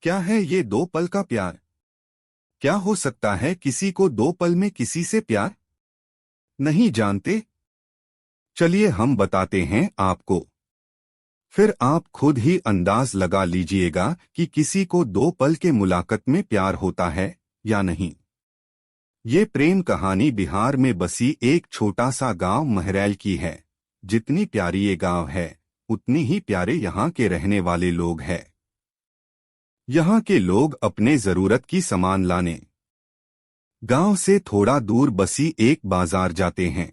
क्या है ये दो पल का प्यार? क्या हो सकता है किसी को दो पल में किसी से प्यार? नहीं जानते? चलिए हम बताते हैं आपको। फिर आप खुद ही अंदाज लगा लीजिएगा कि किसी को दो पल के मुलाकात में प्यार होता है या नहीं। ये प्रेम कहानी बिहार में बसी एक छोटा सा गांव महरैल की है। जितनी प्यारी ये गांव है, उतनी ही प्यारे यहाँ के रहने वाले लोग हैं। यहाँ के लोग अपने जरूरत की सामान लाने गांव से थोड़ा दूर बसी एक बाजार जाते हैं।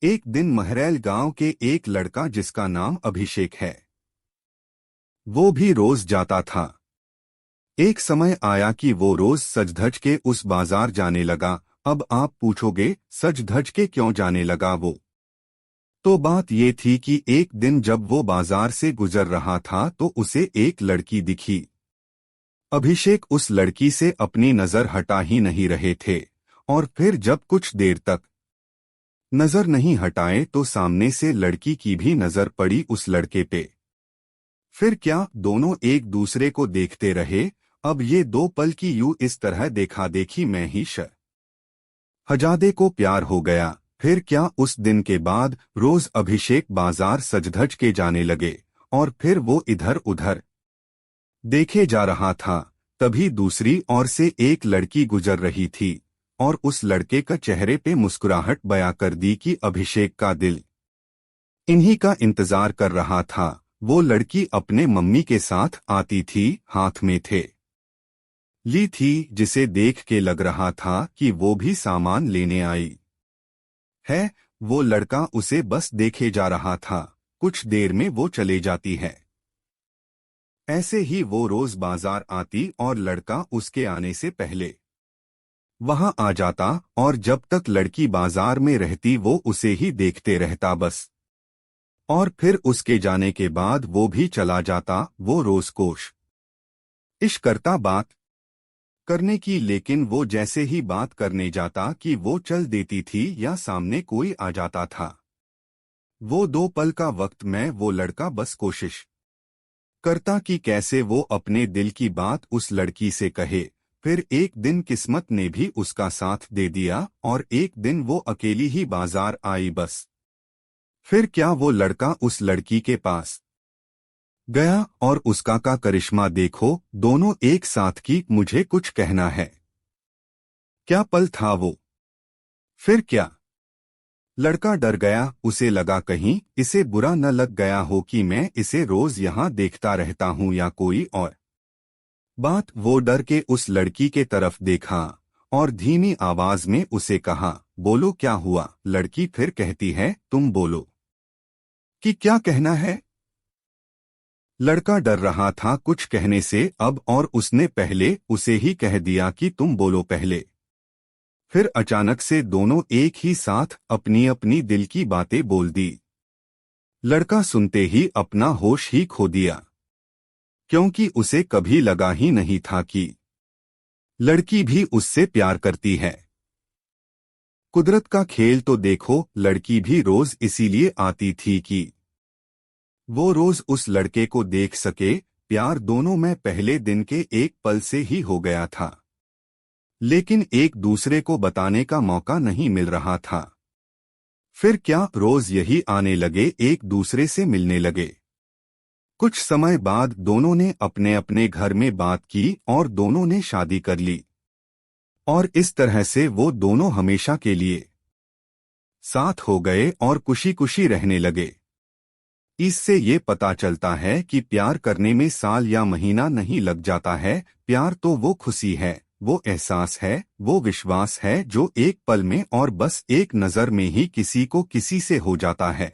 एक दिन महरैल गांव के एक लड़का जिसका नाम अभिषेक है, वो भी रोज जाता था। एक समय आया कि वो रोज सज धज के उस बाजार जाने लगा। अब आप पूछोगे सज धज के क्यों जाने लगा वो? तो बात ये थी कि एक दिन जब वो बाजार से गुजर रहा था तो उसे एक लड़की दिखी। अभिषेक उस लड़की से अपनी नजर हटा ही नहीं रहे थे, और फिर जब कुछ देर तक नजर नहीं हटाए तो सामने से लड़की की भी नजर पड़ी उस लड़के पे। फिर क्या दोनों एक दूसरे को देखते रहे। अब ये दो पल की यूं इस तरह देखा देखी में ही हजादे को प्यार हो गया। फिर क्या उस दिन के बाद रोज अभिषेक बाजार सजधज के जाने लगे, और फिर वो इधर उधर देखे जा रहा था। तभी दूसरी ओर से एक लड़की गुजर रही थी, और उस लड़के का चेहरे पे मुस्कुराहट बयां कर दी कि अभिषेक का दिल इन्हीं का इंतजार कर रहा था। वो लड़की अपने मम्मी के साथ आती थी, हाथ में ली थी, जिसे देख के लग रहा था कि वो भी सामान लेने आई है। वो लड़का उसे बस देखे जा रहा था। कुछ देर में वो चले जाती है। ऐसे ही वो रोज बाजार आती और लड़का उसके आने से पहले वहां आ जाता, और जब तक लड़की बाजार में रहती वो उसे ही देखते रहता बस। और फिर उसके जाने के बाद वो भी चला जाता। वो रोज कोशिश करता बात करने की, लेकिन वो जैसे ही बात करने जाता कि वो चल देती थी या सामने कोई आ जाता था। वो दो पल का वक्त में वो लड़का बस कोशिश करता कि कैसे वो अपने दिल की बात उस लड़की से कहे। फिर एक दिन किस्मत ने भी उसका साथ दे दिया, और एक दिन वो अकेली ही बाजार आई बस। फिर क्या वो लड़का उस लड़की के पास गया, और उसका का करिश्मा देखो, दोनों एक साथ की मुझे कुछ कहना है। क्या पल था वो! फिर क्या लड़का डर गया। उसे लगा कहीं इसे बुरा न लग गया हो कि मैं इसे रोज यहाँ देखता रहता हूँ या कोई और बात। वो डर के उस लड़की के तरफ देखा और धीमी आवाज में उसे कहा, बोलो क्या हुआ? लड़की फिर कहती है, तुम बोलो कि क्या कहना है। लड़का डर रहा था कुछ कहने से अब, और उसने पहले उसे ही कह दिया कि तुम बोलो पहले। फिर अचानक से दोनों एक ही साथ अपनी अपनी दिल की बातें बोल दी। लड़का सुनते ही अपना होश ही खो दिया, क्योंकि उसे कभी लगा ही नहीं था कि लड़की भी उससे प्यार करती है। कुदरत का खेल तो देखो, लड़की भी रोज इसीलिए आती थी कि वो रोज उस लड़के को देख सके। प्यार दोनों में पहले दिन के एक पल से ही हो गया था, लेकिन एक दूसरे को बताने का मौका नहीं मिल रहा था। फिर क्या रोज यही आने लगे, एक दूसरे से मिलने लगे। कुछ समय बाद दोनों ने अपने अपने घर में बात की और दोनों ने शादी कर ली, और इस तरह से वो दोनों हमेशा के लिए साथ हो गए और खुशी खुशी रहने लगे। इससे ये पता चलता है कि प्यार करने में साल या महीना नहीं लग जाता है। प्यार तो वो खुशी है, वो एहसास है, वो विश्वास है जो एक पल में और बस एक नजर में ही किसी को किसी से हो जाता है।